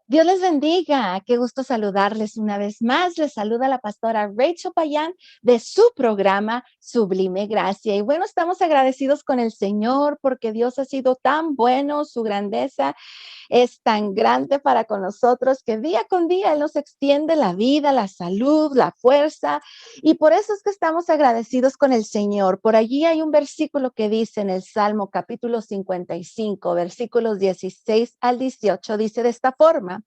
Dios les bendiga. Qué gusto saludarles una vez más. Les saluda la pastora Rachel Payán de su programa Sublime Gracia. Y bueno, estamos agradecidos con el Señor porque Dios ha sido tan bueno, su grandeza es tan grande para con nosotros que día con día Él nos extiende la vida, la salud, la fuerza. Y por eso es que estamos agradecidos con el Señor. Por allí hay un versículo que dice en el Salmo capítulo 55, versículos 16 al 18, dice de esta forma: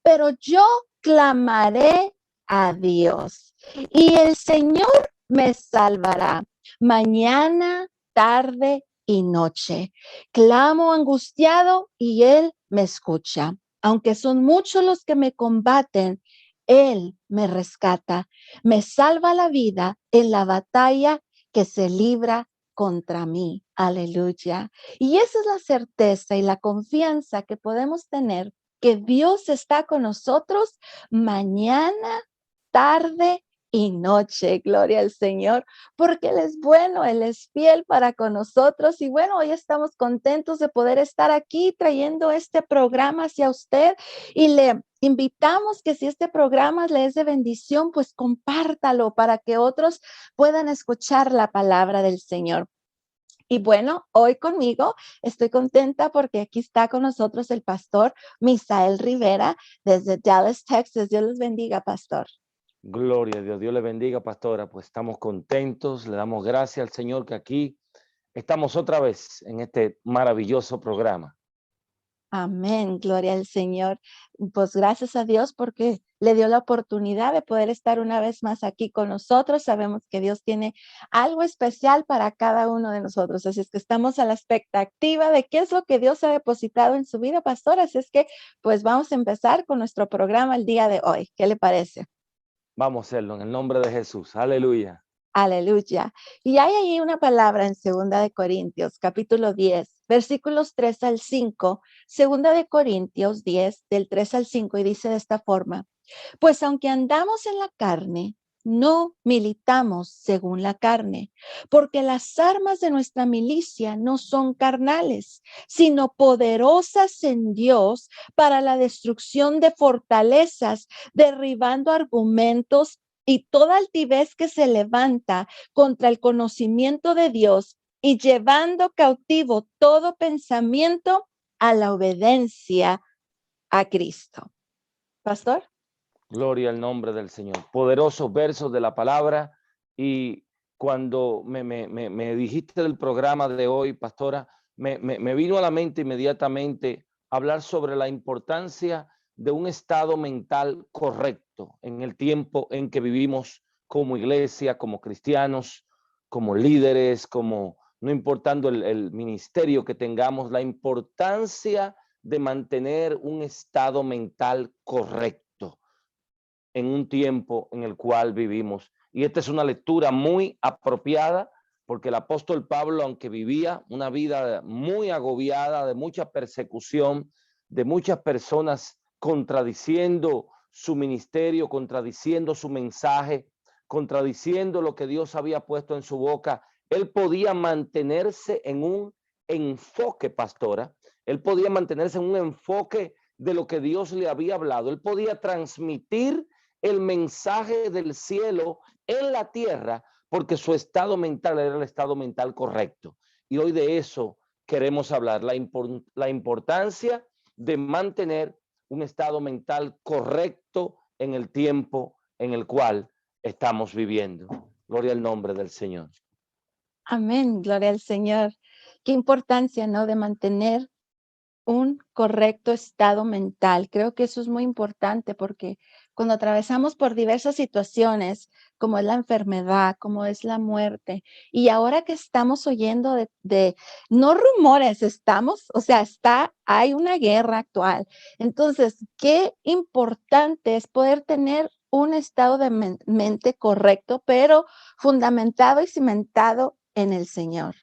pero yo clamaré a Dios y el Señor me salvará. Mañana, tarde y noche. Clamo angustiado y Él me escucha. Aunque son muchos los que me combaten, Él me rescata. Me salva la vida en la batalla que se libra contra mí. Aleluya. Y esa es la certeza y la confianza que podemos tener, que Dios está con nosotros mañana, tarde y noche. Gloria al Señor, porque Él es bueno, Él es fiel para con nosotros. Y bueno, hoy estamos contentos de poder estar aquí trayendo este programa hacia usted, y le invitamos que si este programa le es de bendición, pues compártalo para que otros puedan escuchar la palabra del Señor. Y bueno, hoy conmigo estoy contenta porque aquí está con nosotros el pastor Misael Rivera desde Dallas, Texas. Dios los bendiga, pastor. Gloria a Dios, Dios le bendiga, pastora. Pues estamos contentos, le damos gracias al Señor que aquí estamos otra vez en este maravilloso programa. Amén, gloria al Señor. Pues gracias a Dios porque le dio la oportunidad de poder estar una vez más aquí con nosotros. Sabemos que Dios tiene algo especial para cada uno de nosotros. Así es que estamos a la expectativa de qué es lo que Dios ha depositado en su vida, pastor. Así es que pues vamos a empezar con nuestro programa el día de hoy. ¿Qué le parece? Vamos a hacerlo en el nombre de Jesús. Aleluya. Aleluya. Y hay ahí una palabra en Segunda de Corintios, capítulo 10, versículos 3 al 5. Segunda de Corintios 10, del 3 al 5, y dice de esta forma: pues aunque andamos en la carne, no militamos según la carne, porque las armas de nuestra milicia no son carnales, sino poderosas en Dios para la destrucción de fortalezas, derribando argumentos y toda altivez que se levanta contra el conocimiento de Dios, y llevando cautivo todo pensamiento a la obediencia a Cristo. Pastor. Gloria al nombre del Señor. Poderosos versos de la palabra. Y cuando me dijiste del programa de hoy, pastora, me vino a la mente inmediatamente hablar sobre la importancia de un estado mental correcto en el tiempo en que vivimos como iglesia, como cristianos, como líderes, como no importando el ministerio que tengamos, la importancia de mantener un estado mental correcto en un tiempo en el cual vivimos. Y esta es una lectura muy apropiada porque el apóstol Pablo, aunque vivía una vida muy agobiada, de mucha persecución, de muchas personas contradiciendo su ministerio, contradiciendo su mensaje, contradiciendo lo que Dios había puesto en su boca, él podía mantenerse en un enfoque, pastora. Él podía mantenerse en un enfoque de lo que Dios le había hablado. Él podía transmitir el mensaje del cielo en la tierra porque su estado mental era el estado mental correcto. Y hoy de eso queremos hablar, la importancia de mantener un estado mental correcto en el tiempo en el cual estamos viviendo. Gloria al nombre del Señor. Amén, gloria al Señor. Qué importancia, ¿no? De mantener un correcto estado mental. Creo que eso es muy importante porque cuando atravesamos por diversas situaciones, como es la enfermedad, como es la muerte, y ahora que estamos oyendo no rumores, o sea, hay una guerra actual. Entonces, qué importante es poder tener un estado de mente correcto, pero fundamentado y cimentado en el Señor.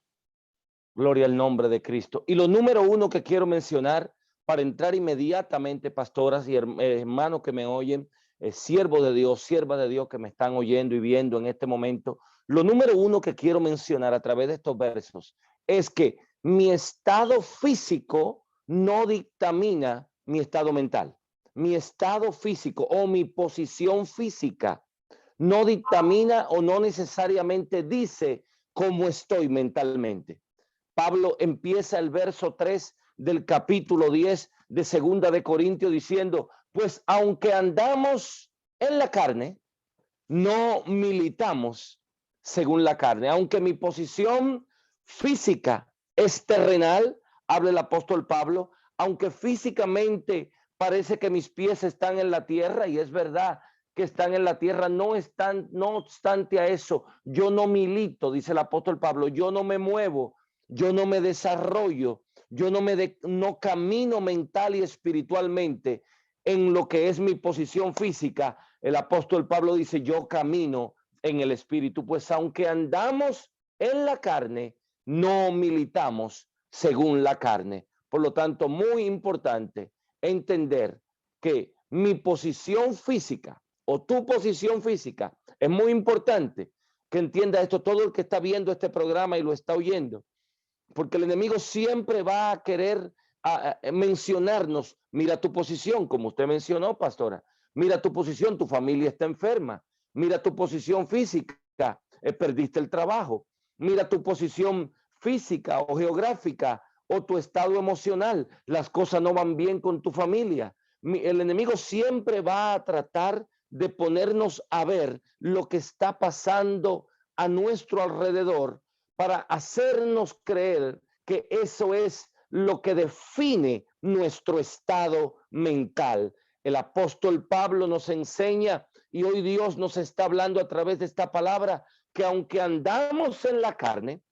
Gloria al nombre de Cristo. Y lo número uno que quiero mencionar para entrar inmediatamente, pastoras y hermanos que me oyen, siervos de Dios, siervas de Dios que me están oyendo y viendo en este momento, lo número uno que quiero mencionar a través de estos versos es que mi estado físico no dictamina mi estado mental. mi estado físico o mi posición física no dictamina o no necesariamente dice cómo estoy mentalmente. Pablo empieza el verso 3 del capítulo 10 de Segunda de Corintios diciendo, pues aunque andamos en la carne, no militamos según la carne. Aunque mi posición física es terrenal, habla el apóstol Pablo, aunque físicamente parece que mis pies están en la tierra, y es verdad que están en la tierra, no obstante a eso, yo no milito, dice el apóstol Pablo, yo no me muevo, yo no me desarrollo, yo no camino mental y espiritualmente en lo que es mi posición física. El apóstol Pablo dice, yo camino en el espíritu, pues aunque andamos en la carne, no militamos según la carne. Por lo tanto, muy importante entender que mi posición física o tu posición física es muy importante que entienda esto todo el que está viendo este programa y lo está oyendo, porque el enemigo siempre va a querer mencionarnos, mira tu posición, como usted mencionó, pastora, mira tu posición, tu familia está enferma, mira tu posición física, perdiste el trabajo, mira tu posición física o geográfica o tu estado emocional, las cosas no van bien con tu familia. El enemigo siempre va a tratar de ponernos a ver lo que está pasando a nuestro alrededor para hacernos creer que eso es lo que define nuestro estado mental. El apóstol Pablo nos enseña, y hoy Dios nos está hablando a través de esta palabra, que aunque andamos en la carne,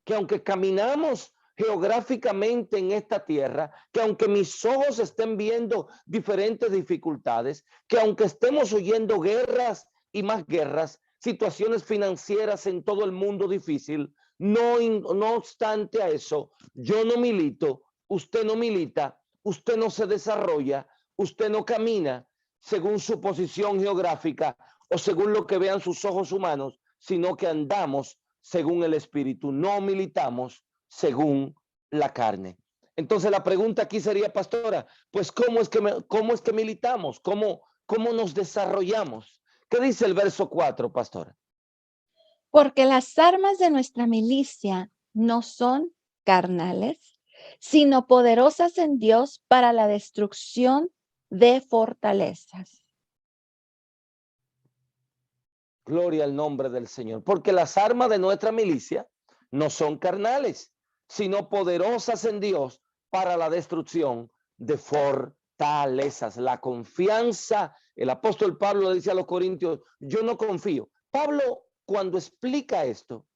que aunque caminamos geográficamente en esta tierra, que aunque mis ojos estén viendo diferentes dificultades, que aunque estemos oyendo guerras y más guerras, situaciones financieras en todo el mundo difícil, no obstante a eso, yo no milito, usted no milita, usted no se desarrolla, usted no camina según su posición geográfica o según lo que vean sus ojos humanos, sino que andamos según el espíritu, no militamos según la carne. Entonces la pregunta aquí sería, pastora, pues ¿cómo es que militamos? ¿Cómo nos desarrollamos? ¿Qué dice el verso 4, pastora? Porque las armas de nuestra milicia no son carnales, sino poderosas en Dios para la destrucción de fortalezas. Gloria al nombre del Señor. Porque las armas de nuestra milicia no son carnales, sino poderosas en Dios para la destrucción de fortalezas. La confianza, el apóstol Pablo le dice a los corintios, yo no confío. Pablo, cuando explica esto,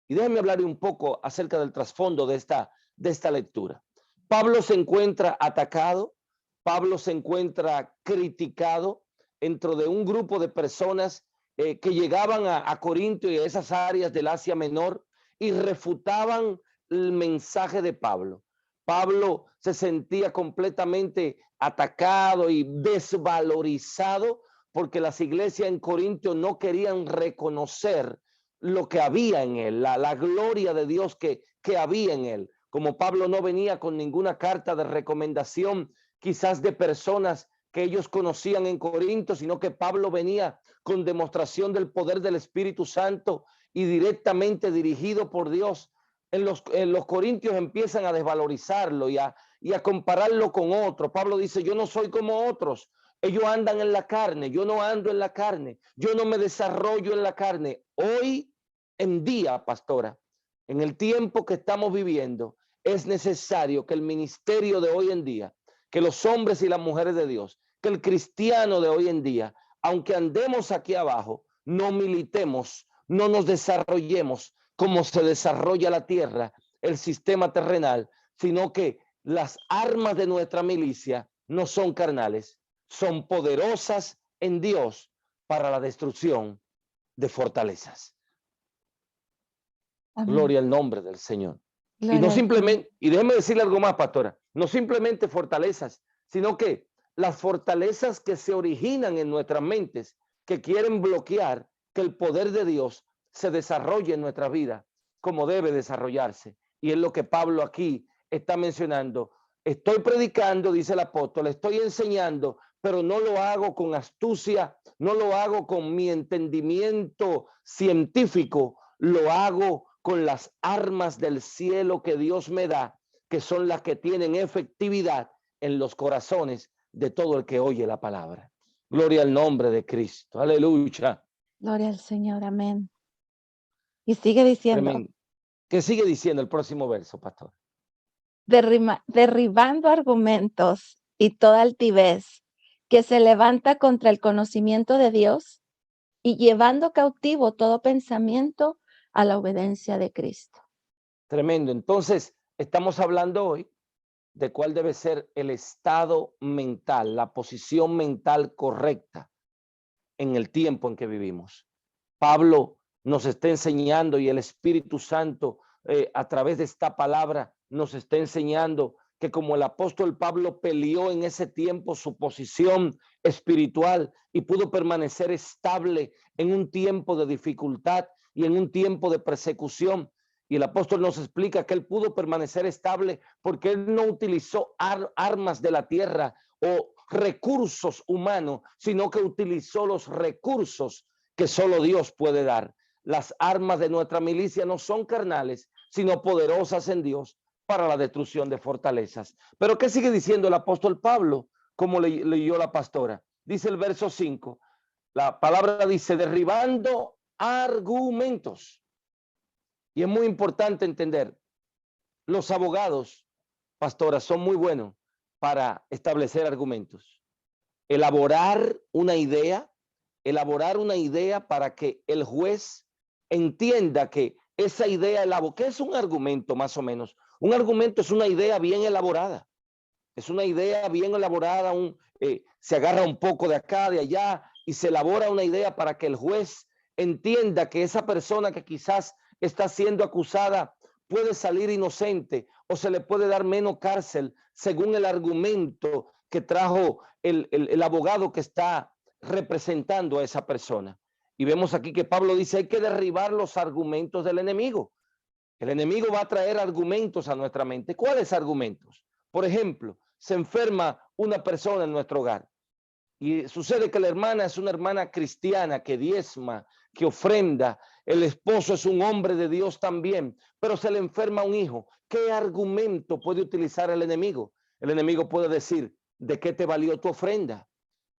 y déjenme hablar un poco acerca del trasfondo de esta lectura. Pablo se encuentra atacado, Pablo se encuentra criticado dentro de un grupo de personas que llegaban a Corinto y a esas áreas del Asia Menor y refutaban el mensaje de Pablo. Pablo se sentía completamente atacado y desvalorizado porque las iglesias en Corinto no querían reconocer lo que había en él, la gloria de Dios que había en él. Como Pablo no venía con ninguna carta de recomendación, quizás de personas que ellos conocían en Corinto, sino que Pablo venía con demostración del poder del Espíritu Santo y directamente dirigido por Dios. En los corintios empiezan a desvalorizarlo y a compararlo con otros. Pablo dice, yo no soy como otros. Ellos andan en la carne, yo no ando en la carne, yo no me desarrollo en la carne. Hoy en día, pastora, en el tiempo que estamos viviendo, es necesario que el ministerio de hoy en día, que los hombres y las mujeres de Dios, que el cristiano de hoy en día, aunque andemos aquí abajo, no militemos, no nos desarrollemos como se desarrolla la tierra, el sistema terrenal, sino que las armas de nuestra milicia no son carnales, son poderosas en Dios para la destrucción de fortalezas. Amén. Gloria al nombre del Señor. Y Gloria no al Señor. simplemente, y déjeme decirle algo más, pastora, no simplemente fortalezas, sino que las fortalezas que se originan en nuestras mentes, que quieren bloquear que el poder de Dios se desarrolle en nuestra vida como debe desarrollarse. Y es lo que Pablo aquí está mencionando. estoy predicando, dice el apóstol, estoy enseñando, pero no lo hago con astucia, no lo hago con mi entendimiento científico, lo hago con las armas del cielo que Dios me da, que son las que tienen efectividad en los corazones de todo el que oye la palabra. Gloria al nombre de Cristo. Aleluya. Gloria al Señor, amén. Y sigue diciendo, Tremendo. ¿Qué sigue diciendo el próximo verso, pastor? derribando argumentos y toda altivez que se levanta contra el conocimiento de Dios y llevando cautivo todo pensamiento a la obediencia de Cristo. Tremendo. Entonces, estamos hablando hoy de cuál debe ser el estado mental, la posición mental correcta en el tiempo en que vivimos. Pablo nos está enseñando y el Espíritu Santo a través de esta palabra nos está enseñando que como el apóstol Pablo peleó en ese tiempo su posición espiritual y pudo permanecer estable en un tiempo de dificultad y en un tiempo de persecución. Y el apóstol nos explica que él pudo permanecer estable porque él no utilizó armas de la tierra o recursos humanos, sino que utilizó los recursos que solo Dios puede dar. Las armas de nuestra milicia no son carnales, sino poderosas en Dios para la destrucción de fortalezas. Pero ¿qué sigue diciendo el apóstol Pablo? Como leyó la pastora. Dice el verso 5, la palabra dice, derribando argumentos. Y es muy importante entender, los abogados, pastora, son muy buenos para establecer argumentos. Elaborar una idea para que el juez entienda que esa idea, ¿qué es un argumento más o menos? Un argumento es una idea bien elaborada. Es una idea bien elaborada, se agarra un poco de acá, de allá, y se elabora una idea para que el juez entienda que esa persona que quizás está siendo acusada puede salir inocente o se le puede dar menos cárcel según el argumento que trajo el abogado que está representando a esa persona. Y vemos aquí que Pablo dice, hay que derribar los argumentos del enemigo. El enemigo va a traer argumentos a nuestra mente. ¿Cuáles argumentos? Por ejemplo, se enferma una persona en nuestro hogar y sucede que la hermana es una hermana cristiana que diezma, que ofrenda, el esposo es un hombre de Dios también, pero se le enferma un hijo. ¿Qué argumento puede utilizar el enemigo? El enemigo puede decir, ¿de qué te valió tu ofrenda?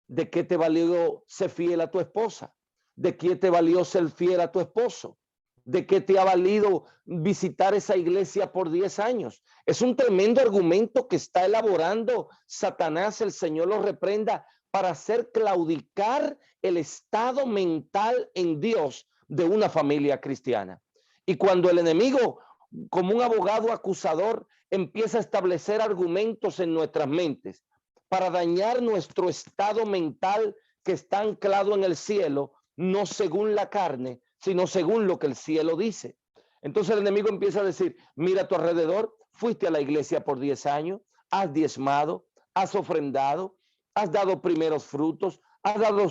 ¿De qué te valió ser fiel a tu esposa? ¿De qué te valió ser fiel a tu esposo? ¿De qué te ha valido visitar esa iglesia por 10 años? Es un tremendo argumento que está elaborando Satanás, el Señor lo reprenda, para hacer claudicar el estado mental en Dios de una familia cristiana. Y cuando el enemigo, como un abogado acusador, empieza a establecer argumentos en nuestras mentes para dañar nuestro estado mental que está anclado en el cielo, no según la carne, sino según lo que el cielo dice. Entonces el enemigo empieza a decir, mira a tu alrededor, fuiste a la iglesia por 10 años, has diezmado, has ofrendado, has dado primeros frutos, has dado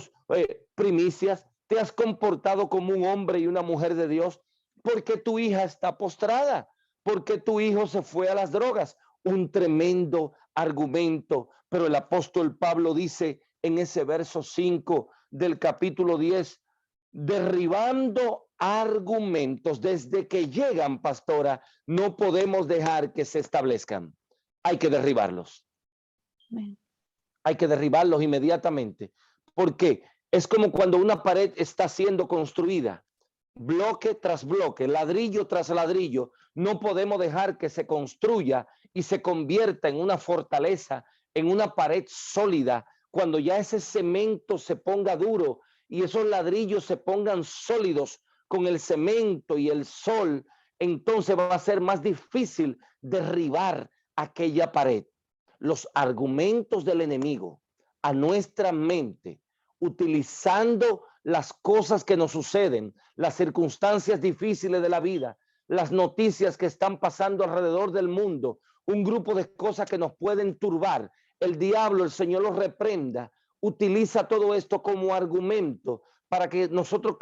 primicias, te has comportado como un hombre y una mujer de Dios, porque tu hija está postrada, porque tu hijo se fue a las drogas. Un tremendo argumento, pero el apóstol Pablo dice en ese verso 5 del capítulo 10, derribando argumentos desde que llegan, pastora, no podemos dejar que se establezcan. Hay que derribarlos. Amén. Hay que derribarlos inmediatamente, porque es como cuando una pared está siendo construida, bloque tras bloque, ladrillo tras ladrillo. No podemos dejar que se construya y se convierta en una fortaleza, en una pared sólida, cuando ya ese cemento se ponga duro y esos ladrillos se pongan sólidos con el cemento y el sol, entonces va a ser más difícil derribar aquella pared. Los argumentos del enemigo a nuestra mente, utilizando las cosas que nos suceden, las circunstancias difíciles de la vida, las noticias que están pasando alrededor del mundo, un grupo de cosas que nos pueden turbar. El diablo, el Señor los reprenda, utiliza todo esto como argumento para que nosotros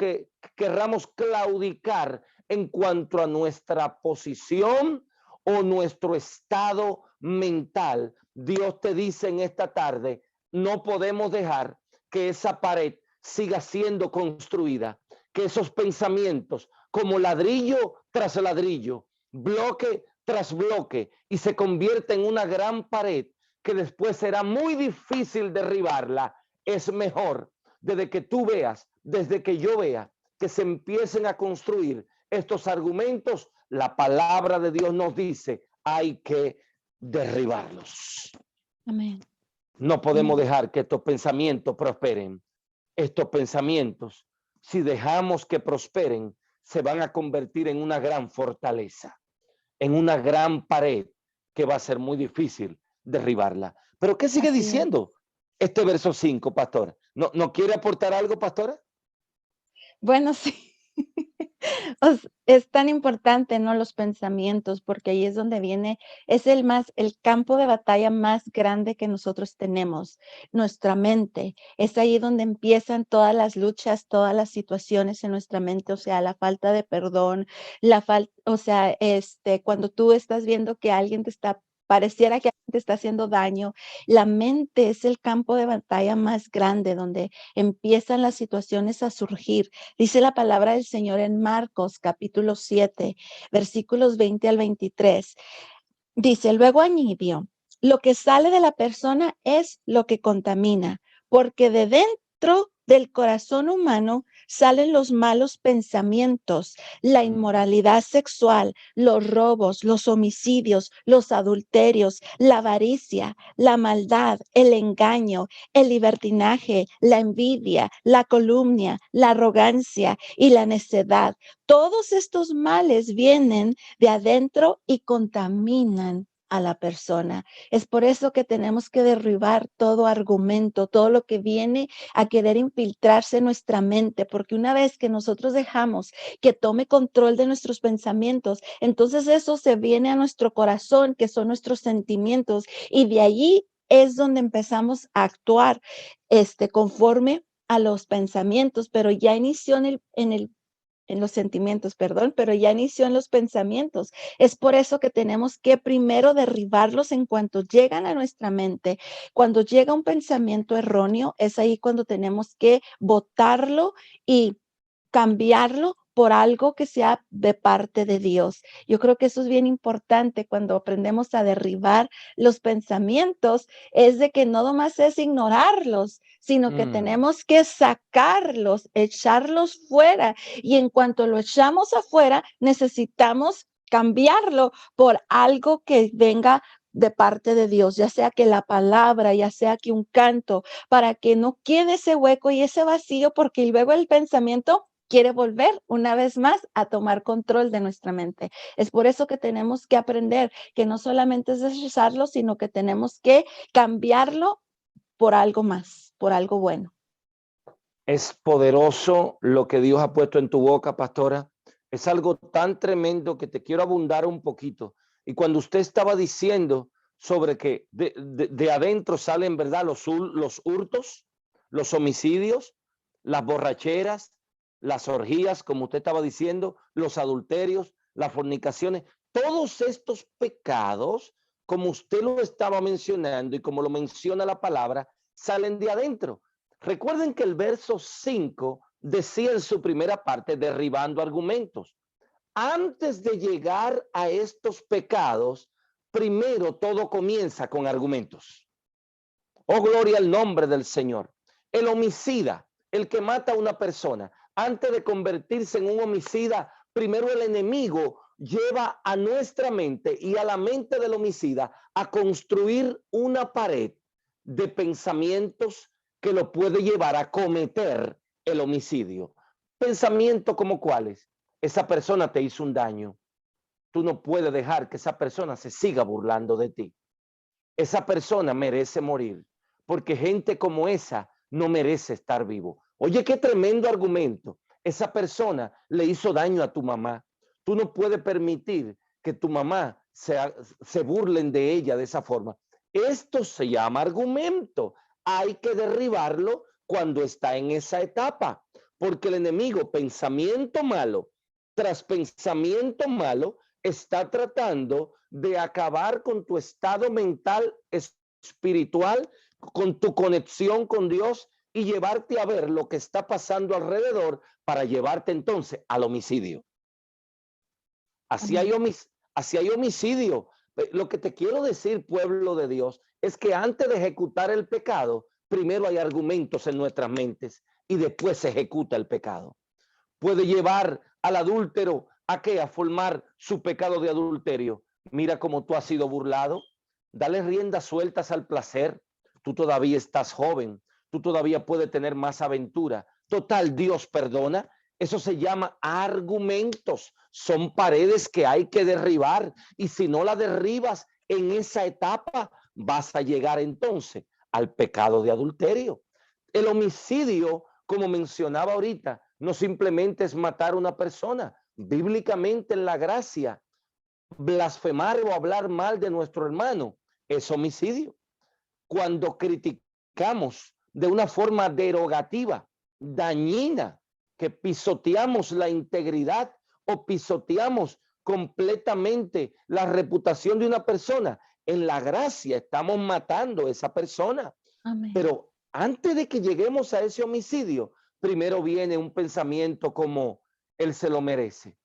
querramos claudicar en cuanto a nuestra posición o nuestro estado mental, Dios te dice en esta tarde, no podemos dejar que esa pared siga siendo construida, que esos pensamientos como ladrillo tras ladrillo, bloque tras bloque, y se convierte en una gran pared que después será muy difícil derribarla. Es mejor desde que tú veas, desde que yo vea, que se empiecen a construir estos argumentos. La palabra de Dios nos dice, hay que derribarlos. Amén. No podemos Amén. dejar que estos pensamientos prosperen. Estos pensamientos, si dejamos que prosperen, se van a convertir en una gran fortaleza, en una gran pared que va a ser muy difícil derribarla. Pero ¿qué sigue Así es. diciendo este verso 5, pastora? ¿No quiere aportar algo, pastora? Bueno, sí. Es tan importante, ¿no? Los pensamientos, porque ahí es donde viene, es el campo de batalla más grande que nosotros tenemos, nuestra mente. Es ahí donde empiezan todas las luchas, todas las situaciones en nuestra mente, o sea, la falta de perdón, o sea, cuando tú estás viendo que alguien pareciera que alguien te está haciendo daño, la mente es el campo de batalla más grande donde empiezan las situaciones a surgir. Dice la palabra del Señor en Marcos capítulo 7, versículos 20 al 23. Dice, luego añadió, lo que sale de la persona es lo que contamina, porque de dentro del corazón humano salen los malos pensamientos, la inmoralidad sexual, los robos, los homicidios, los adulterios, la avaricia, la maldad, el engaño, el libertinaje, la envidia, la calumnia, la arrogancia y la necedad. Todos estos males vienen de adentro y contaminan a la persona. Es por eso que tenemos que derribar todo argumento, todo lo que viene a querer infiltrarse en nuestra mente, porque una vez que nosotros dejamos que tome control de nuestros pensamientos, entonces eso se viene a nuestro corazón, que son nuestros sentimientos, y de allí es donde empezamos a actuar conforme a los pensamientos, pero ya inició en los sentimientos, perdón, pero ya inició en los pensamientos. Es por eso que tenemos que primero derribarlos en cuanto llegan a nuestra mente. Cuando llega un pensamiento erróneo, es ahí cuando tenemos que botarlo y cambiarlo por algo que sea de parte de Dios. Yo creo que eso es bien importante cuando aprendemos a derribar los pensamientos, es de que no nomás es ignorarlos, sino que tenemos que sacarlos, echarlos fuera. Y en cuanto lo echamos afuera, necesitamos cambiarlo por algo que venga de parte de Dios, ya sea que la palabra, ya sea que un canto, para que no quede ese hueco y ese vacío, porque luego el pensamiento quiere volver una vez más a tomar control de nuestra mente. Es por eso que tenemos que aprender que no solamente es rechazarlo, sino que tenemos que cambiarlo por algo más, por algo bueno. Es poderoso lo que Dios ha puesto en tu boca, pastora. Es algo tan tremendo que te quiero abundar un poquito. Y cuando usted estaba diciendo sobre que de adentro salen, ¿verdad? Los hurtos, los homicidios, las borracheras, las orgías, como usted estaba diciendo, los adulterios, las fornicaciones, todos estos pecados, como usted lo estaba mencionando y como lo menciona la palabra, salen de adentro. Recuerden que el verso 5 decía en su primera parte, derribando argumentos. Antes de llegar a estos pecados, primero todo comienza con argumentos. Oh, gloria al nombre del Señor. El homicida, el que mata a una persona, antes de convertirse en un homicida, primero el enemigo lleva a nuestra mente y a la mente del homicida a construir una pared de pensamientos que lo puede llevar a cometer el homicidio. Pensamientos como cuáles. Esa persona te hizo un daño. Tú no puedes dejar que esa persona se siga burlando de ti. Esa persona merece morir, porque gente como esa no merece estar vivo. Oye, qué tremendo argumento. Esa persona le hizo daño a tu mamá. Tú no puedes permitir que tu mamá se burlen de ella de esa forma. Esto se llama argumento. Hay que derribarlo cuando está en esa etapa, porque el enemigo, pensamiento malo tras pensamiento malo, está tratando de acabar con tu estado mental, espiritual, con tu conexión con Dios y llevarte a ver lo que está pasando alrededor para llevarte entonces al homicidio. Así hay, así hay homicidio. Lo que te quiero decir, pueblo de Dios, es que antes de ejecutar el pecado, primero hay argumentos en nuestras mentes y después se ejecuta el pecado. Puede llevar al adúltero a qué, a formar su pecado de adulterio. Mira cómo tú has sido burlado. Dale riendas sueltas al placer. Tú todavía estás joven. Tú todavía puedes tener más aventura. Total, Dios perdona. Eso se llama argumentos. Son paredes que hay que derribar. Y si no la derribas en esa etapa, vas a llegar entonces al pecado de adulterio. El homicidio, como mencionaba ahorita, no simplemente es matar a una persona. Bíblicamente en la gracia, blasfemar o hablar mal de nuestro hermano es homicidio. Cuando criticamos de una forma derogativa, dañina, que pisoteamos la integridad o pisoteamos completamente la reputación de una persona, en la gracia estamos matando a esa persona. Amén. Pero antes de que lleguemos a ese homicidio, primero viene un pensamiento como él se lo merece.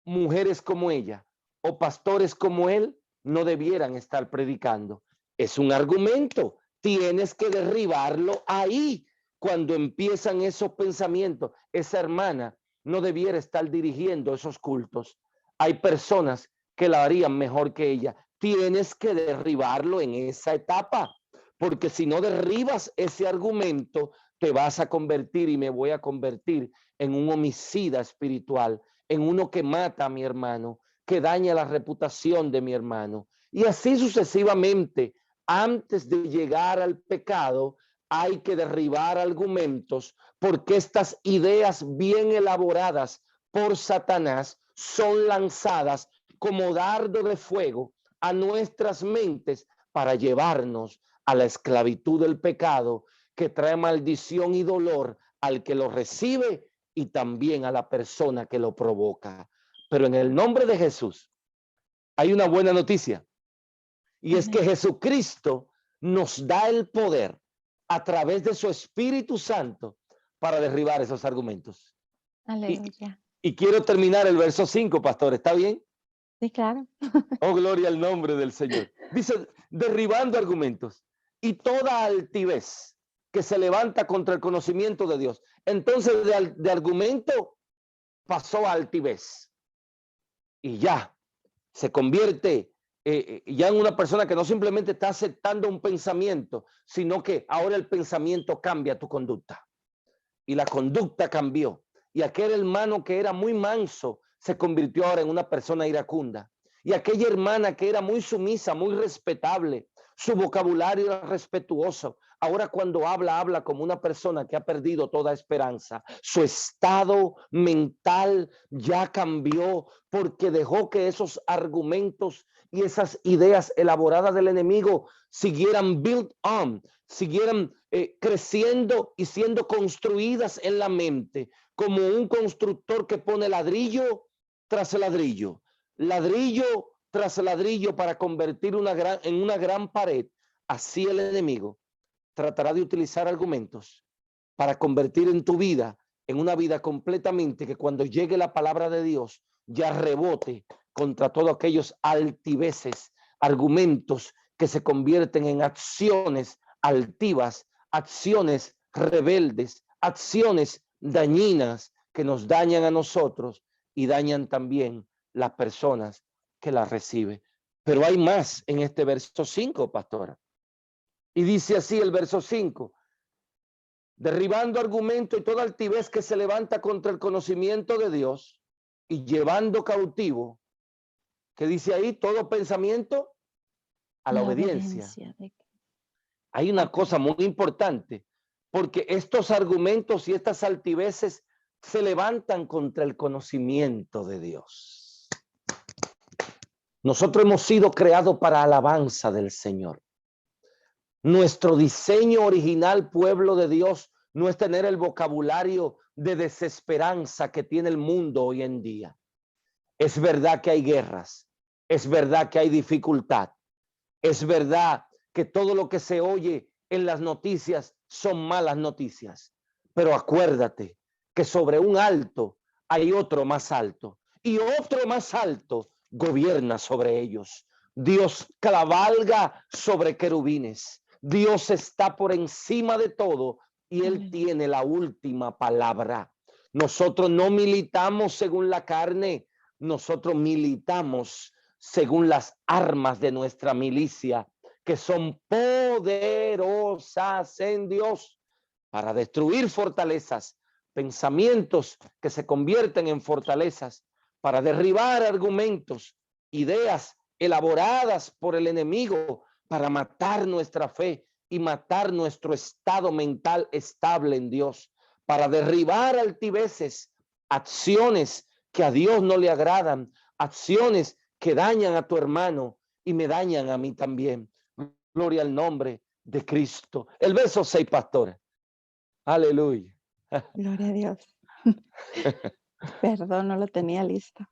Mujeres como ella o pastores como él no debieran estar predicando. Es un argumento. Tienes que derribarlo ahí. Cuando empiezan esos pensamientos, esa hermana no debiera estar dirigiendo esos cultos. Hay personas que la harían mejor que ella. Tienes que derribarlo en esa etapa, porque si no derribas ese argumento, te vas a convertir y me voy a convertir en un homicida espiritual, en uno que mata a mi hermano, que daña la reputación de mi hermano. Y así sucesivamente, antes de llegar al pecado, hay que derribar argumentos, porque estas ideas bien elaboradas por Satanás son lanzadas como dardo de fuego a nuestras mentes para llevarnos a la esclavitud del pecado, que trae maldición y dolor al que lo recibe y también a la persona que lo provoca. Pero en el nombre de Jesús hay una buena noticia, y es que Jesucristo nos da el poder a través de su Espíritu Santo para derribar esos argumentos. Aleluya. Y quiero terminar el verso 5, pastor, ¿está bien? Sí, claro. Oh, gloria al nombre del Señor. Dice, derribando argumentos y toda altivez que se levanta contra el conocimiento de Dios. Entonces de argumento pasó a altivez. Y ya se convierte ya en una persona que no simplemente está aceptando un pensamiento, sino que ahora el pensamiento cambia tu conducta. Y la conducta cambió. Y aquel hermano que era muy manso se convirtió ahora en una persona iracunda. Y aquella hermana que era muy sumisa, muy respetable, su vocabulario era respetuoso. Ahora cuando habla como una persona que ha perdido toda esperanza. Su estado mental ya cambió porque dejó que esos argumentos y esas ideas elaboradas del enemigo siguieran built on, siguieran creciendo y siendo construidas en la mente, como un constructor que pone ladrillo tras ladrillo, ladrillo tras ladrillo para convertir en una gran pared. Así el enemigo tratará de utilizar argumentos para convertir en tu vida en una vida completamente que cuando llegue la palabra de Dios ya rebote contra todos aquellos altiveces, argumentos que se convierten en acciones altivas, acciones rebeldes, acciones dañinas que nos dañan a nosotros y dañan también las personas que las reciben. Pero hay más en este verso 5, pastora. Y dice así el verso 5. Derribando argumento y toda altivez que se levanta contra el conocimiento de Dios y llevando cautivo, que dice ahí, todo pensamiento a la obediencia. Hay una cosa muy importante, porque estos argumentos y estas altiveces se levantan contra el conocimiento de Dios. Nosotros hemos sido creados para alabanza del Señor. Nuestro diseño original, pueblo de Dios, no es tener el vocabulario de desesperanza que tiene el mundo hoy en día. Es verdad que hay guerras, Es verdad que hay dificultad. Es verdad que todo lo que se oye en las noticias son malas noticias. Pero acuérdate que sobre un alto hay otro más alto y otro más alto gobierna sobre ellos. Dios cabalga sobre querubines. Dios está por encima de todo y Él tiene la última palabra. Nosotros no militamos según la carne, nosotros militamos según las armas de nuestra milicia, que son poderosas en Dios para destruir fortalezas, pensamientos que se convierten en fortalezas, para derribar argumentos, ideas elaboradas por el enemigo para matar nuestra fe y matar nuestro estado mental estable en Dios, para derribar altiveces, acciones que a Dios no le agradan, acciones que dañan a tu hermano y me dañan a mí también. Gloria al nombre de Cristo. El verso 6, pastora. Aleluya. Gloria a Dios. Perdón, no lo tenía listo.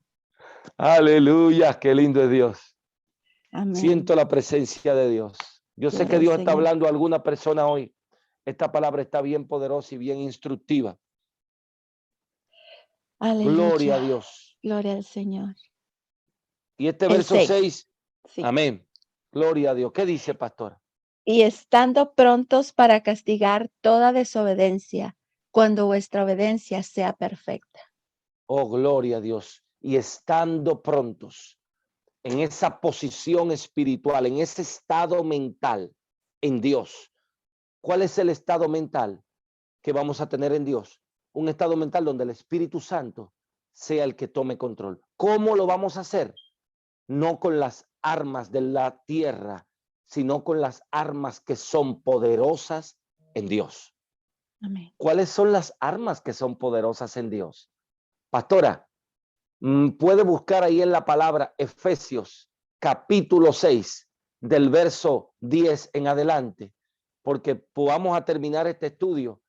Aleluya, qué lindo es Dios. Amén. Siento la presencia de Dios. Yo sé que Dios está hablando a alguna persona hoy. Esta palabra está bien poderosa y bien instructiva. Aleluya. Gloria a Dios. Gloria al Señor. Y este verso 6. Sí. Amén. Gloria a Dios. ¿Qué dice, pastor? Y estando prontos para castigar toda desobediencia, cuando vuestra obediencia sea perfecta. Oh, gloria a Dios. Y estando prontos en esa posición espiritual, en ese estado mental en Dios. ¿Cuál es el estado mental que vamos a tener en Dios? Un estado mental donde el Espíritu Santo sea el que tome control. ¿Cómo lo vamos a hacer? No con las armas de la tierra, sino con las armas que son poderosas en Dios. Amén. ¿Cuáles son las armas que son poderosas en Dios? Pastora, puede buscar ahí en la palabra Efesios capítulo 6 del verso 10 en adelante, porque vamos a terminar este estudio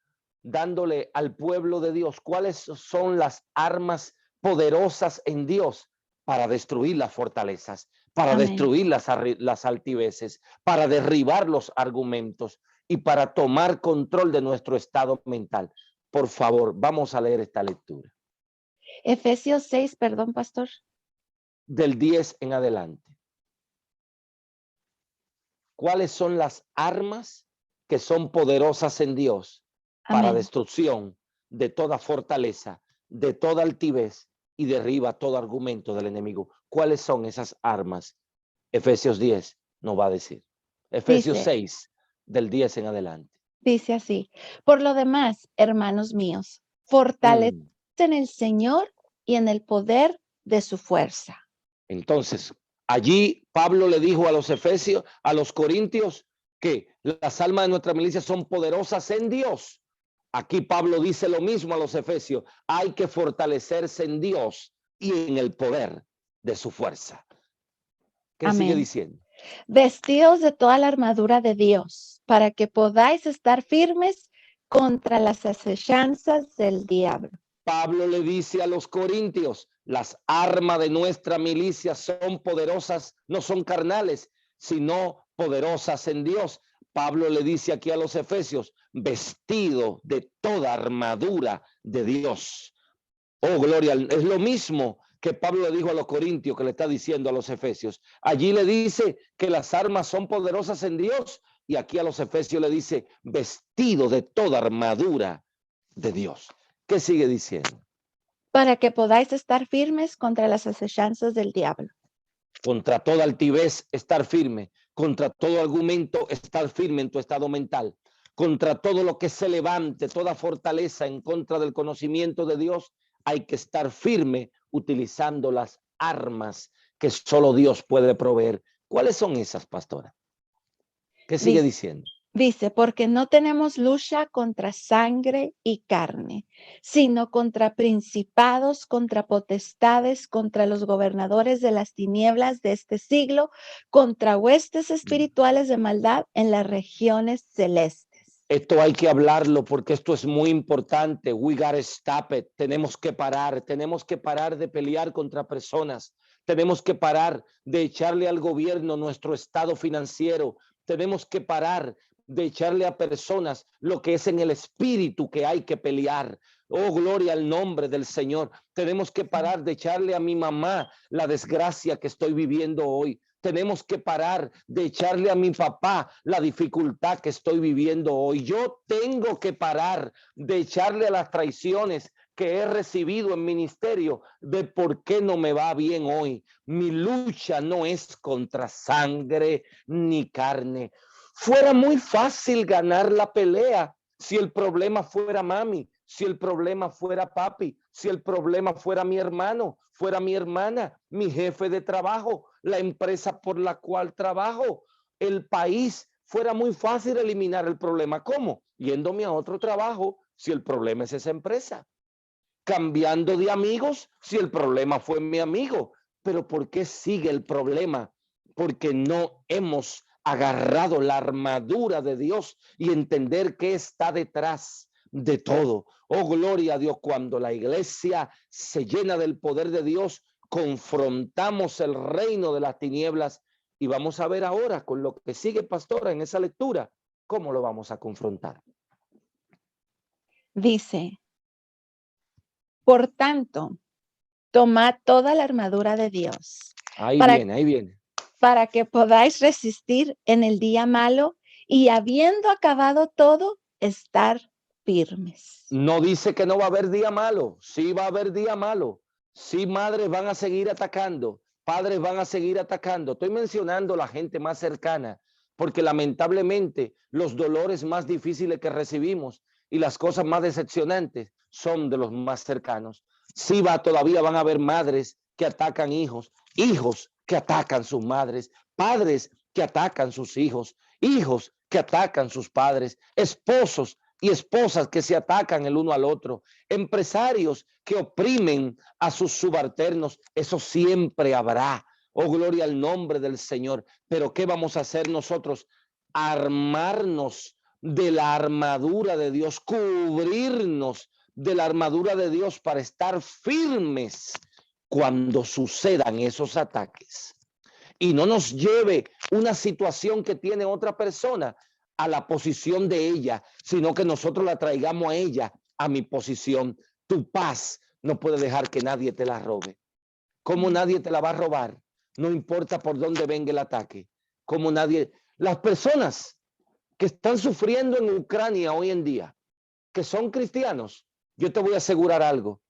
dándole al pueblo de Dios cuáles son las armas poderosas en Dios para destruir las fortalezas, para Amén. destruir las altiveces, para derribar los argumentos y para tomar control de nuestro estado mental. Por favor, vamos a leer esta lectura. Efesios 6, perdón, pastor. Del 10 en adelante. ¿Cuáles son las armas que son poderosas en Dios para Amén. destrucción de toda fortaleza, de toda altivez y derriba todo argumento del enemigo? ¿Cuáles son esas armas? Efesios 10 nos va a decir. Efesios 6 del 10 en adelante. Dice así: por lo demás, hermanos míos, fortaleced en el Señor y en el poder de su fuerza. Entonces, allí Pablo le dijo a los efesios, a los corintios, que las almas de nuestra milicia son poderosas en Dios. Aquí Pablo dice lo mismo a los efesios: hay que fortalecerse en Dios y en el poder de su fuerza. ¿Qué Amén. sigue diciendo? Vestidos de toda la armadura de Dios, para que podáis estar firmes contra las acechanzas del diablo. Pablo le dice a los corintios: las armas de nuestra milicia son poderosas, no son carnales, sino poderosas en Dios. Pablo le dice aquí a los efesios: vestido de toda armadura de Dios. Oh, gloria, es lo mismo que Pablo le dijo a los corintios que le está diciendo a los efesios. Allí le dice que las armas son poderosas en Dios y aquí a los efesios le dice vestido de toda armadura de Dios. ¿Qué sigue diciendo? Para que podáis estar firmes contra las acechanzas del diablo. Contra toda altivez, estar firme. Contra todo argumento, estar firme en tu estado mental. Contra todo lo que se levante, toda fortaleza en contra del conocimiento de Dios, hay que estar firme utilizando las armas que solo Dios puede proveer. ¿Cuáles son esas, pastora? ¿Qué sigue diciendo? Dice, porque no tenemos lucha contra sangre y carne, sino contra principados, contra potestades, contra los gobernadores de las tinieblas de este siglo, contra huestes espirituales de maldad en las regiones celestes. Esto hay que hablarlo porque esto es muy importante. We gotta stop it. Tenemos que parar de pelear contra personas. Tenemos que parar de echarle al gobierno nuestro estado financiero. Tenemos que parar de echarle a personas lo que es en el espíritu que hay que pelear. Oh, gloria al nombre del Señor. Tenemos que parar de echarle a mi mamá la desgracia que estoy viviendo hoy. Tenemos que parar de echarle a mi papá la dificultad que estoy viviendo hoy. Yo tengo que parar de echarle a las traiciones que he recibido en ministerio de por qué no me va bien hoy. Mi lucha no es contra sangre ni carne. Fuera muy fácil ganar la pelea si el problema fuera mami, si el problema fuera papi, si el problema fuera mi hermano, fuera mi hermana, mi jefe de trabajo, la empresa por la cual trabajo, el país. Fuera muy fácil eliminar el problema. ¿Cómo? Yéndome a otro trabajo si el problema es esa empresa. Cambiando de amigos si el problema fue mi amigo. Pero ¿por qué sigue el problema? Porque no hemos agarrado la armadura de Dios y entender qué está detrás de todo. Oh, gloria a Dios, cuando la iglesia se llena del poder de Dios, confrontamos el reino de las tinieblas. Y vamos a ver ahora con lo que sigue, pastora, en esa lectura, cómo lo vamos a confrontar. Dice, por tanto, tomad toda la armadura de Dios Ahí para, viene, ahí viene. para que podáis resistir en el día malo y habiendo acabado todo, estar firmes. No dice que no va a haber día malo. Sí va a haber día malo. Sí, madres van a seguir atacando. Padres van a seguir atacando. Estoy mencionando la gente más cercana, porque lamentablemente los dolores más difíciles que recibimos y las cosas más decepcionantes son de los más cercanos. Sí todavía van a haber madres que atacan hijos, hijos que atacan sus madres, padres que atacan sus hijos, hijos que atacan sus padres, esposos y esposas que se atacan el uno al otro, empresarios que oprimen a sus subalternos. Eso siempre habrá. Oh, gloria al nombre del Señor. Pero ¿qué vamos a hacer nosotros? Armarnos de la armadura de Dios, cubrirnos de la armadura de Dios para estar firmes cuando sucedan esos ataques. Y no nos lleve una situación que tiene otra persona a la posición de ella, sino que nosotros la traigamos a ella a mi posición. Tu paz no puede dejar que nadie te la robe. ¿Cómo nadie te la va a robar? No importa por dónde venga el ataque. Como nadie, las personas que están sufriendo en Ucrania hoy en día, que son cristianos, yo te voy a asegurar algo.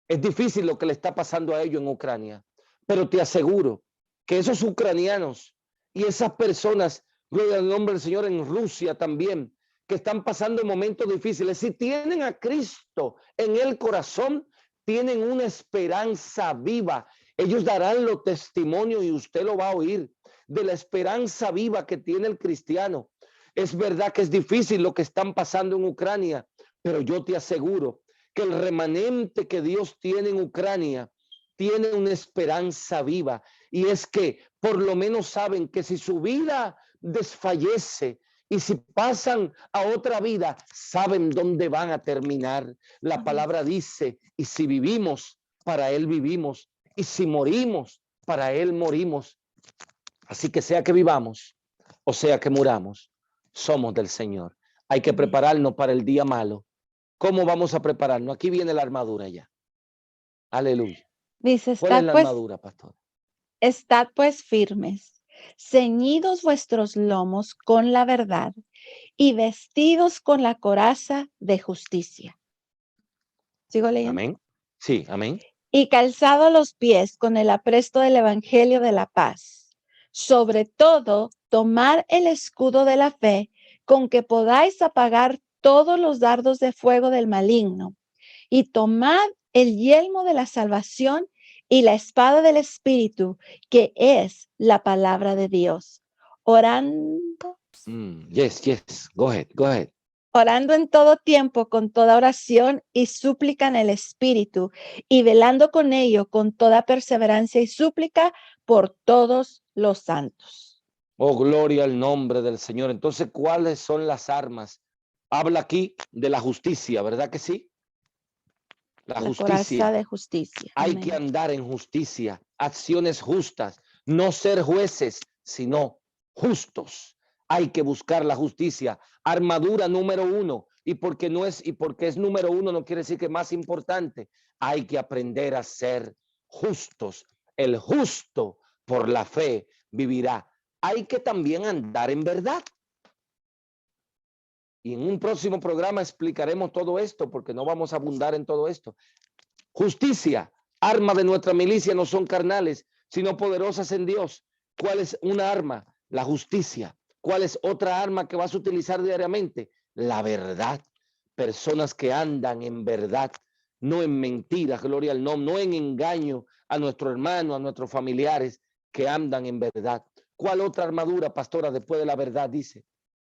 Es difícil lo que le está pasando a ellos en Ucrania, pero te aseguro que esos ucranianos y esas personas, gloria al nombre del Señor, en Rusia también, que están pasando momentos difíciles, si tienen a Cristo en el corazón, tienen una esperanza viva. Ellos darán los testimonios y usted lo va a oír de la esperanza viva que tiene el cristiano. Es verdad que es difícil lo que están pasando en Ucrania, pero yo te aseguro que el remanente que Dios tiene en Ucrania tiene una esperanza viva, y es que por lo menos saben que si su vida desfallece y si pasan a otra vida, saben dónde van a terminar. La palabra dice, y si vivimos, para Él vivimos, y si morimos, para Él morimos. Así que sea que vivamos o sea que muramos, somos del Señor. Hay que prepararnos para el día malo. ¿Cómo vamos a prepararnos? Aquí viene la armadura ya. Aleluya. Dice, ¿Cuál es la armadura, pastor? estad pues firmes, ceñidos vuestros lomos con la verdad y vestidos con la coraza de justicia. ¿Sigo leyendo? Amén. Sí, amén. Y calzados los pies con el apresto del evangelio de la paz. Sobre todo, tomar el escudo de la fe con que podáis apagar todos los dardos de fuego del maligno, y tomad el yelmo de la salvación y la espada del Espíritu, que es la palabra de Dios, orando. Yes. Go ahead. Orando en todo tiempo con toda oración y súplica en el Espíritu, y velando con ello con toda perseverancia y súplica por todos los santos. Oh, gloria al nombre del Señor. Entonces, ¿cuáles son las armas? Habla aquí de la justicia, ¿verdad que sí? La La coraza justicia. de justicia. Hay Amén. que andar en justicia, acciones justas, no ser jueces, sino justos. Hay que buscar la justicia. Armadura número uno. Y porque es número uno, no quiere decir que es más importante. Hay que aprender a ser justos. El justo por la fe vivirá. Hay que también andar en verdad. Y en un próximo programa explicaremos todo esto, porque no vamos a abundar en todo esto. Justicia, arma de nuestra milicia no son carnales, sino poderosas en Dios. ¿Cuál es una arma? La justicia. ¿Cuál es otra arma que vas a utilizar diariamente? La verdad. Personas que andan en verdad, no en mentiras, gloria al nombre, no en engaño a nuestro hermano, a nuestros familiares, que andan en verdad. ¿Cuál otra armadura, pastora, después de la verdad dice?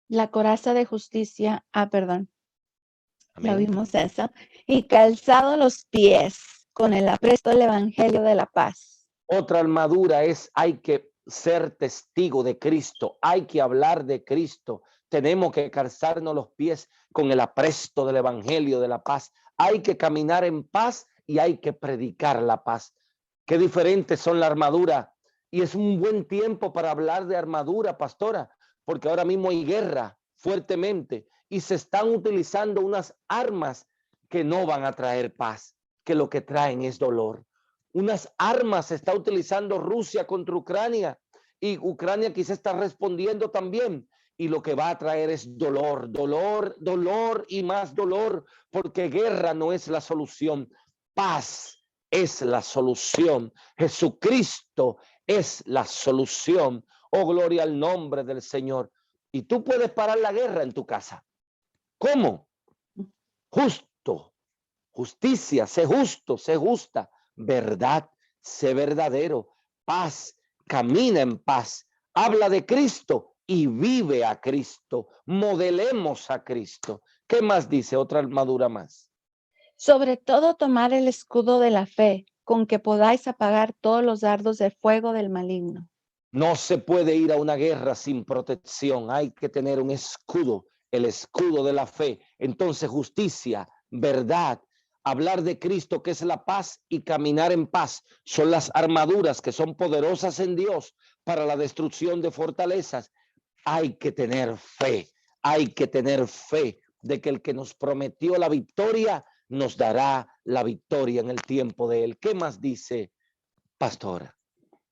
La coraza de justicia. Perdón. Ya Amén. vimos eso. Y calzado los pies con el apresto del evangelio de la paz. Otra armadura es hay que ser testigo de Cristo, hay que hablar de Cristo, tenemos que calzarnos los pies con el apresto del evangelio de la paz, hay que caminar en paz y hay que predicar la paz. Qué diferentes son la armadura, y es un buen tiempo para hablar de armadura, pastora, porque ahora mismo hay guerra fuertemente y se están utilizando unas armas que no van a traer paz, que lo que traen es dolor. Unas armas se está utilizando Rusia contra Ucrania, y Ucrania quizá está respondiendo también, y lo que va a traer es dolor, dolor, dolor y más dolor, porque guerra no es la solución, paz es la solución, Jesucristo es la solución. Oh, gloria al nombre del Señor. Y tú puedes parar la guerra en tu casa. ¿Cómo? Justo, justicia, sé justo, sé justa, verdad, sé verdadero, paz, camina en paz, habla de Cristo y vive a Cristo, modelemos a Cristo. ¿Qué más dice? Otra armadura más. Sobre todo tomar el escudo de la fe, con que podáis apagar todos los dardos de fuego del maligno. No se puede ir a una guerra sin protección, hay que tener un escudo, el escudo de la fe. Entonces justicia, verdad, hablar de Cristo que es la paz y caminar en paz son las armaduras que son poderosas en Dios para la destrucción de fortalezas. Hay que tener fe, hay que tener fe de que el que nos prometió la victoria nos dará la victoria en el tiempo de él. ¿Qué más dice, pastora?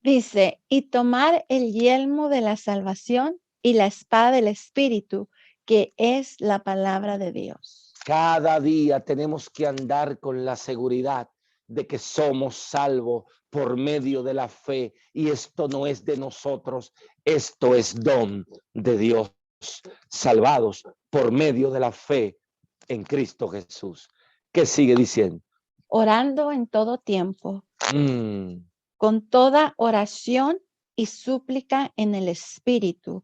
Dice, y tomar el yelmo de la salvación y la espada del Espíritu, que es la palabra de Dios. Cada día tenemos que andar con la seguridad de que somos salvos por medio de la fe, y esto no es de nosotros, esto es don de Dios, salvados por medio de la fe en Cristo Jesús. ¿Qué sigue diciendo? Orando en todo tiempo, Mm. con toda oración y súplica en el Espíritu,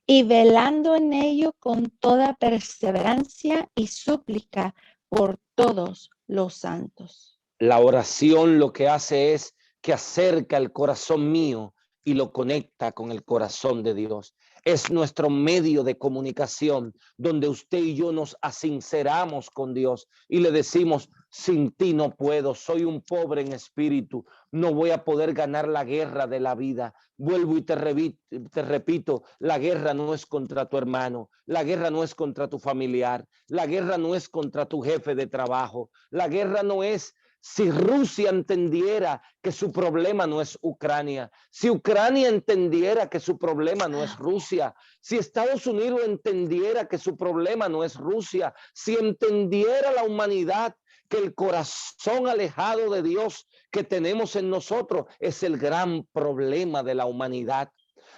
y velando en ello con toda perseverancia y súplica por todos los santos. La oración lo que hace es que acerca el corazón mío y lo conecta con el corazón de Dios. Es nuestro medio de comunicación donde usted y yo nos asinceramos con Dios y le decimos, sin ti no puedo, soy un pobre en espíritu, no voy a poder ganar la guerra de la vida. Vuelvo y te repito, la guerra no es contra tu hermano, la guerra no es contra tu familiar, la guerra no es contra tu jefe de trabajo, la guerra no es. Si Rusia entendiera que su problema no es Ucrania, si Ucrania entendiera que su problema no es Rusia, si Estados Unidos entendiera que su problema no es Rusia, si entendiera la humanidad que el corazón alejado de Dios que tenemos en nosotros es el gran problema de la humanidad,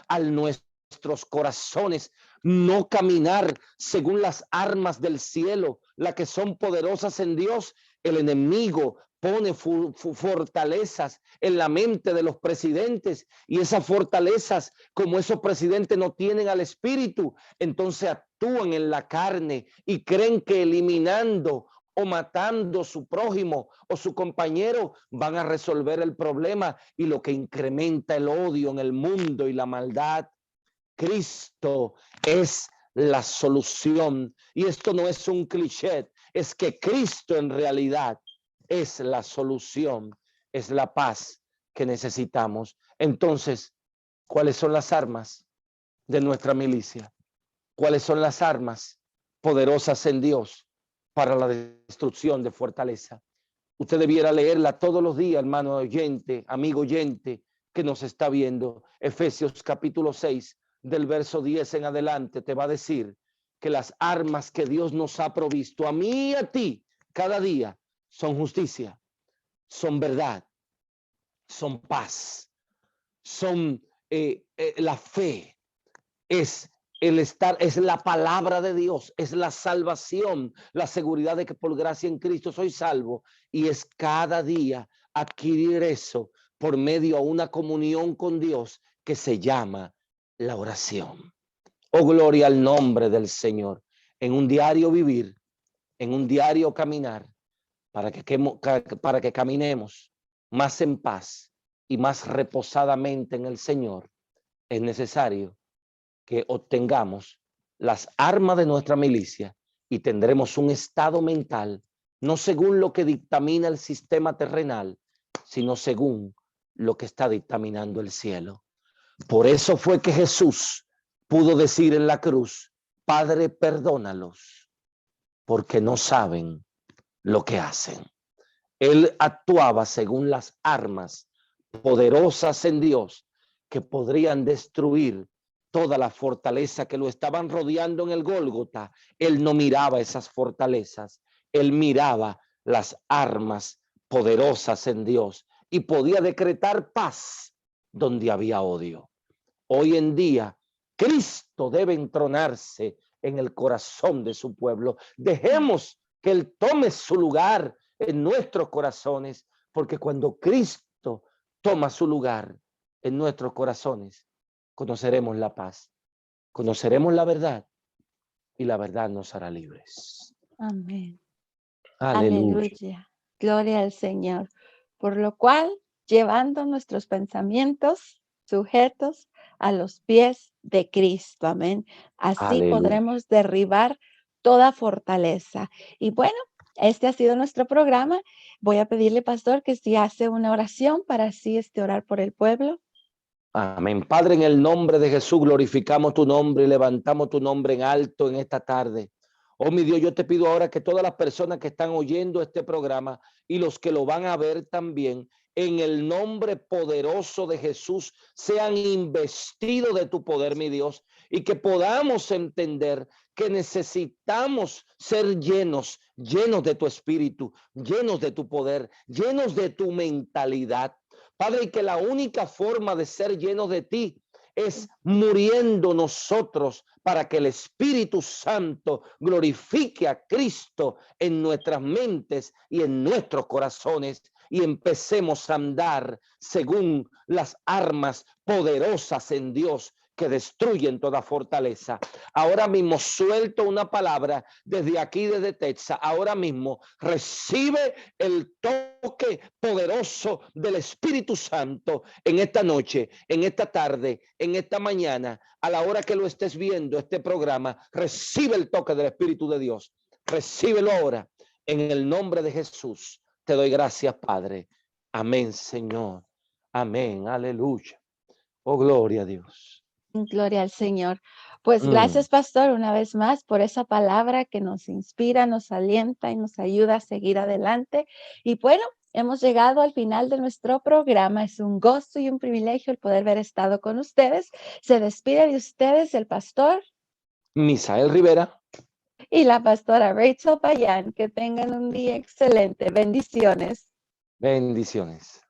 al nuestros corazones no caminar según las armas del cielo, las que son poderosas en Dios, el enemigo pone fortalezas en la mente de los presidentes, y esas fortalezas, como esos presidentes no tienen al espíritu, entonces actúan en la carne y creen que eliminando o matando su prójimo o su compañero van a resolver el problema, y lo que incrementa el odio en el mundo y la maldad. Cristo es la solución, y esto no es un cliché, es que Cristo en realidad es la solución, es la paz que necesitamos. Entonces, ¿cuáles son las armas de nuestra milicia? ¿Cuáles son las armas poderosas en Dios para la destrucción de fortaleza? Usted debiera leerla todos los días, hermano oyente, amigo oyente que nos está viendo. Efesios capítulo 6, del verso 10 en adelante, te va a decir que las armas que Dios nos ha provisto a mí y a ti cada día son justicia, son verdad, son paz, son la fe, es el estar, es la palabra de Dios, es la salvación, la seguridad de que por gracia en Cristo soy salvo, y es cada día adquirir eso por medio a una comunión con Dios que se llama la oración. Oh, gloria al nombre del Señor. En un diario vivir, en un diario caminar, para que caminemos más en paz y más reposadamente en el Señor, es necesario que obtengamos las armas de nuestra milicia y tendremos un estado mental, no según lo que dictamina el sistema terrenal, sino según lo que está dictaminando el cielo. Por eso fue que Jesús pudo decir en la cruz: Padre, perdónalos, porque no saben lo que hacen. Él actuaba según las armas poderosas en Dios que podrían destruir toda la fortaleza que lo estaban rodeando en el Gólgota. Él no miraba esas fortalezas, él miraba las armas poderosas en Dios y podía decretar paz donde había odio. Hoy en día, Cristo debe entronarse en el corazón de su pueblo. Dejemos que Él tome su lugar en nuestros corazones, porque cuando Cristo toma su lugar en nuestros corazones, conoceremos la paz, conoceremos la verdad, y la verdad nos hará libres. Amén. Aleluya. Aleluya. Gloria al Señor. Por lo cual, llevando nuestros pensamientos sujetos a los pies de Cristo. Amén. Así Aleluya. podremos derribar toda fortaleza. Y bueno, este ha sido nuestro programa. Voy a pedirle, pastor, que si hace una oración para así orar por el pueblo. Amén. Padre, en el nombre de Jesús, glorificamos tu nombre y levantamos tu nombre en alto en esta tarde. Oh, mi Dios, yo te pido ahora que todas las personas que están oyendo este programa y los que lo van a ver también, en el nombre poderoso de Jesús, sean investidos de tu poder, mi Dios, y que podamos entender que necesitamos ser llenos de tu espíritu, llenos de tu poder, llenos de tu mentalidad. Padre, y que la única forma de ser llenos de ti es muriendo nosotros para que el Espíritu Santo glorifique a Cristo en nuestras mentes y en nuestros corazones, y empecemos a andar según las armas poderosas en Dios que destruyen toda fortaleza. Ahora mismo suelto una palabra desde aquí, desde Texas. Ahora mismo recibe el toque poderoso del Espíritu Santo en esta noche, en esta tarde, en esta mañana, a la hora que lo estés viendo este programa. Recibe el toque del Espíritu de Dios. Recíbelo ahora en el nombre de Jesús. Te doy gracias, Padre. Amén, Señor. Amén. Aleluya. Oh, gloria a Dios. Gloria al Señor. Pues gracias, pastor, una vez más por esa palabra que nos inspira, nos alienta y nos ayuda a seguir adelante. Y bueno, hemos llegado al final de nuestro programa. Es un gozo y un privilegio el poder haber estado con ustedes. Se despide de ustedes el pastor Misael Rivera y la pastora Rachel Payán. Que tengan un día excelente. Bendiciones. Bendiciones.